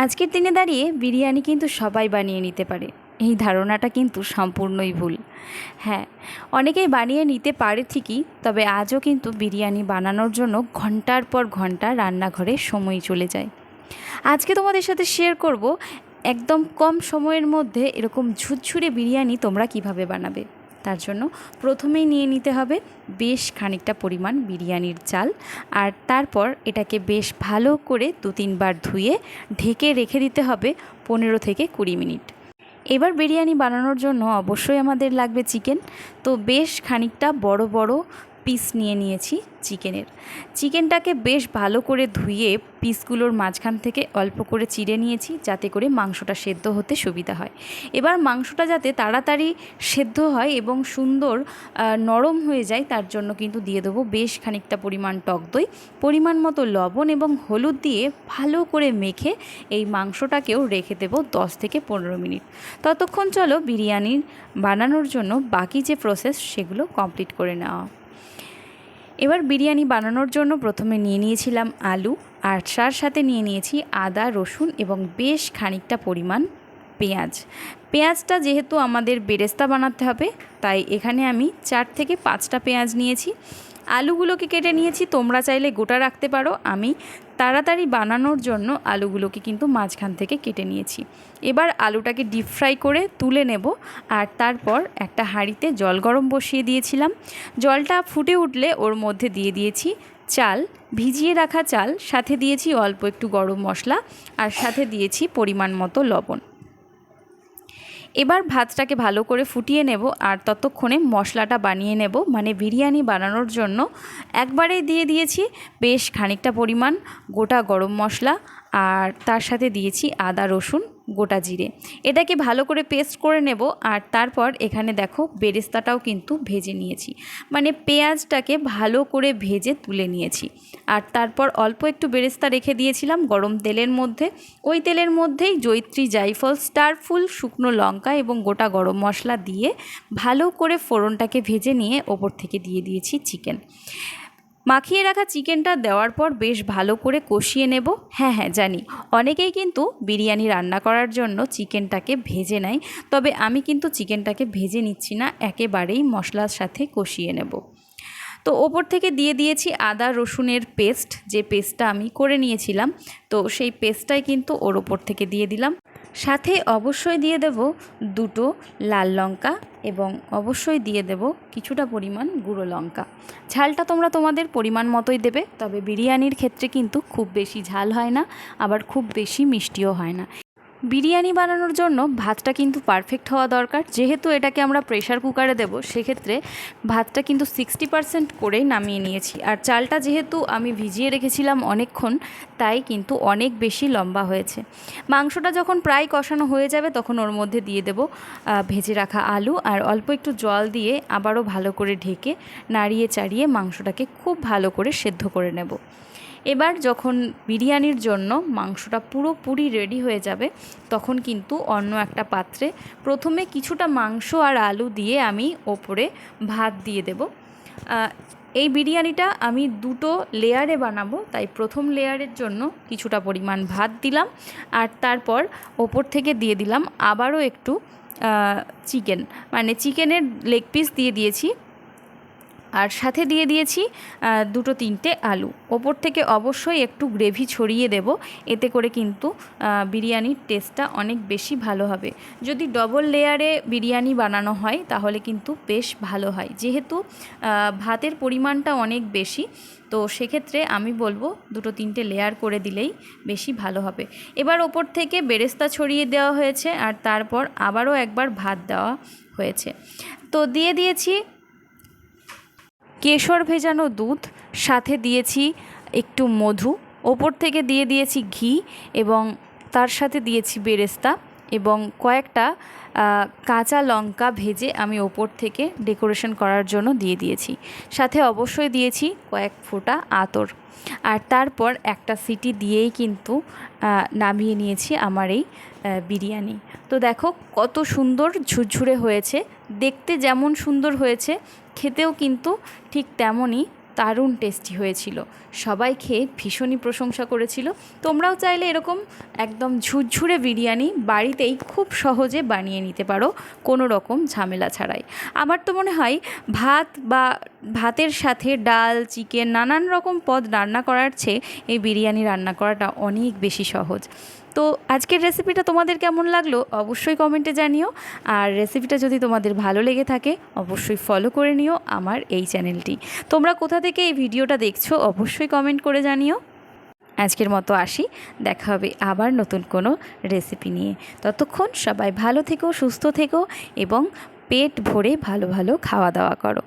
আজকের দিনে দাঁড়িয়ে বিরিয়ানি কিন্তু সবাই বানিয়ে নিতে পারে, এই ধারণাটা কিন্তু সম্পূর্ণই ভুল। হ্যাঁ, অনেকেই বানিয়ে নিতে পারে ঠিকই, তবে আজও কিন্তু বিরিয়ানি বানানোর জন্য ঘন্টার পর ঘন্টা রান্নাঘরে সময় চলে যায়। আজকে তোমাদের সাথে শেয়ার করব একদম কম সময়ের মধ্যে এরকম ঝুরঝুরে বিরিয়ানি তোমরা কিভাবে বানাবে। তার জন্য প্রথমেই নিয়ে নিতে হবে বেশ খানিকটা পরিমাণ বিরিয়ানির চাল, আর তারপর এটাকে বেশ ভালো করে 2-3 বার ধুয়ে ঢেকে রেখে দিতে হবে 15 থেকে 20 মিনিট। এবার বিরিয়ানি বানানোর জন্য অবশ্যই আমাদের লাগবে চিকেন। তো বেশ খানিকটা বড় বড় পিস নিয়ে নিয়েছি চিকেনটাকে বেশ ভালো করে ধুয়ে পিসগুলোর মাঝখান থেকে অল্প করে চিড়ে নিয়েছি, যাতে করে মাংসটা সেদ্ধ হতে সুবিধা হয়। এবার মাংসটা যাতে তাড়াতাড়ি সেদ্ধ হয় এবং সুন্দর নরম হয়ে যায়, তার জন্য কিন্তু দিয়ে দেবো বেশ খানিকটা পরিমাণ টক দই, পরিমাণ মতো লবণ এবং হলুদ দিয়ে ভালো করে মেখে এই মাংসটাকেও রেখে দেবো 10 থেকে 15 মিনিট। ততক্ষণ চলো বিরিয়ানি বানানোর জন্য বাকি যে প্রসেস সেগুলো কমপ্লিট করে নেওয়া। এবার বিরিয়ানি বানানোর জন্য প্রথমে নিয়ে নিয়েছিলাম আলু, আর তার সাথে নিয়ে নিয়েছি আদা, রসুন এবং বেশ খানিকটা পরিমাণ পেঁয়াজটা যেহেতু আমাদের বেরেস্তা বানাতে হবে, তাই এখানে আমি 4 থেকে 5টা পেঁয়াজ নিয়েছি। আলুগুলোকে কেটে নিয়েছি, তোমরা চাইলে গোটা রাখতে পারো। আমি তাড়াতাড়ি বানানোর জন্য আলুগুলোকে কিন্তু মাঝখান থেকে কেটে নিয়েছি। এবার আলুটাকে ডিপ ফ্রাই করে তুলে নেব, আর তারপর একটা হাঁড়িতে জল গরম বসিয়ে দিয়েছিলাম। জলটা ফুটে উঠলে ওর মধ্যে দিয়ে দিয়েছি চাল, ভিজিয়ে রাখা চাল, সাথে দিয়েছি অল্প একটু গরম মশলা, আর সাথে দিয়েছি পরিমাণ মতো লবণ। এবার ভাতটাকে ভালো করে ফুটিয়ে নেব, আর ততক্ষণে মশলাটা বানিয়ে নেব। মানে বিরিয়ানি বানানোর জন্য একবারেই দিয়ে দিয়েছি বেশ খানিকটা পরিমাণ গোটা গরম মশলা, আর তার সাথে দিয়েছি আদা, রসুন, গোটা জিরে। এটাকে ভালো করে পেস্ট করে নেব, আর তারপর এখানে দেখো বেরেস্তাটাও কিন্তু ভেজে নিয়েছি, মানে পেঁয়াজটাকে ভালো করে ভেজে তুলে নিয়েছি। আর তারপর অল্প একটু বেরেস্তা রেখে দিয়েছিলাম গরম তেলের মধ্যে। ওই তেলের মধ্যেই জয়িত্রী, জায়ফল, স্টার ফুল, শুকনো লঙ্কা এবং গোটা গরম মশলা দিয়ে ভালো করে ফোড়নটাকে ভেজে নিয়ে ওপর থেকে দিয়ে দিয়েছি চিকেন। মাখিয়ে রাখা চিকেনটা দেওয়ার পর বেশ ভালো করে কষিয়ে নেব। হ্যাঁ জানি অনেকেই কিন্তু বিরিয়ানি রান্না করার জন্য চিকেনটাকে ভেজে নেয়, তবে আমি কিন্তু চিকেনটাকে ভেজে নিচ্ছি না, একেবারেই মশলার সাথে কষিয়ে নেব। তো ওপর থেকে দিয়ে দিয়েছি আদা রসুনের পেস্ট, যে পেস্টটা আমি করে নিয়েছিলাম, তো সেই পেস্টটাই কিন্তু ওর ওপর থেকে দিয়ে দিলাম। সাথে অবশ্যই দিয়ে দেব 2টো লাল লঙ্কা, এবং অবশ্যই দিয়ে দেব কিছুটা পরিমাণ গুঁড়ো লঙ্কা। ঝালটা তোমরা তোমাদের পরিমাণ মতোই দেবে, তবে বিরিয়ানির ক্ষেত্রে কিন্তু খুব বেশি ঝাল হয় না, আবার খুব বেশি মিষ্টিও হয় না। বিরিয়ানি বানানোর জন্য ভাতটা কিন্তু পারফেক্ট হওয়া দরকার। যেহেতু এটাকে আমরা প্রেশার কুকারে দেব, সেক্ষেত্রে ভাতটা কিন্তু 60% করেই নামিয়ে নিয়েছি। আর চালটা যেহেতু আমি ভিজিয়ে রেখেছিলাম অনেকক্ষণ, তাই কিন্তু অনেক বেশি লম্বা হয়েছে। মাংসটা যখন প্রায় কষানো হয়ে যাবে, তখন ওর মধ্যে দিয়ে দেব ভেজে রাখা আলু, আর অল্প একটু জল দিয়ে আবারও ভালো করে ঢেকে নাড়িয়ে চাড়িয়ে মাংসটাকে খুব ভালো করে সেদ্ধ করে নেব। এবার যখন বিরিয়ানির জন্য মাংসটা পুরোপুরি রেডি হয়ে যাবে, তখন কিন্তু অন্য একটা পাত্রে প্রথমে কিছুটা মাংস আর আলু দিয়ে আমি ওপরে ভাত দিয়ে দেব। এই বিরিয়ানিটা আমি 2টো লেয়ারে বানাবো, তাই প্রথম লেয়ারের জন্য কিছুটা পরিমাণ ভাত দিলাম, আর তারপর ওপর থেকে দিয়ে দিলাম আবারও একটু চিকেন, মানে চিকেনের লেগ পিস দিয়ে দিয়েছি, আর সাথে দিয়ে দিয়েছি 2-3টে আলু। ওপর থেকে অবশ্যই একটু গ্রেভি ছড়িয়ে দেব, এতে করে কিন্তু বিরিয়ানির টেস্টটা অনেক বেশি ভালো হবে। যদি ডবল লেয়ারে বিরিয়ানি বানানো হয় তাহলে কিন্তু বেশ ভালো হয়, যেহেতু ভাতের পরিমাণটা অনেক বেশি, তো সেক্ষেত্রে আমি বলবো 2-3টে লেয়ার করে দিলেই বেশি ভালো হবে। এবার ওপর থেকে বেরেস্তা ছড়িয়ে দেওয়া হয়েছে, আর তারপর আবারও একবার ভাত দেওয়া হয়েছে। তো দিয়ে দিয়েছি কেশর ভেজানো দুধ, সাথে দিয়েছি একটু মধু, ওপর থেকে দিয়ে দিয়েছি ঘি, এবং তার সাথে দিয়েছি বেরেস্তা, এবং কয়েকটা কাঁচা লঙ্কা ভেজে আমি ওপর থেকে ডেকোরেশন করার জন্য দিয়ে দিয়েছি। সাথে অবশ্যই দিয়েছি কয়েক ফোঁটা আতর, আর তারপর একটা সিটি দিয়েই কিন্তু নামিয়ে নিয়েছি আমার এই বিরিয়ানি। তো দেখো কত সুন্দর ঝুরঝুরে হয়েছে, দেখতে যেমন সুন্দর হয়েছে, খেতেও কিন্তু ঠিক তেমনই দারুণ টেস্টি হয়েছিল। সবাই খেয়ে ভীষণই প্রশংসা করেছিল। তোমরাও চাইলে এরকম একদম ঝুরঝুরে বিরিয়ানি বাড়িতেই খুব সহজে বানিয়ে নিতে পারো, কোনো রকম ঝামেলা ছাড়াই। আমার তো মনে হয় ভাতের সাথে ডাল, চিকেন, নানান রকম পদ রান্না করার চেয়ে এই বিরিয়ানি রান্না করাটা অনেক বেশি সহজ। তো আজকের রেসিপিটা তোমাদের কেমন লাগলো অবশ্যই কমেন্টে জানিও। আর রেসিপিটা যদি তোমাদের ভালো লেগে থাকে অবশ্যই ফলো করে নিও আমার এই চ্যানেলটি। তোমরা কোথা থেকে এই ভিডিওটা দেখছো অবশ্যই কমেন্ট করে জানিও। আজকের মতো আসি, দেখা হবে আবার নতুন কোনো রেসিপি নিয়ে। ততক্ষণ সবাই ভালো থেকো, সুস্থ থেকো এবং পেট ভরে ভালো ভালো খাওয়া দাওয়া করো।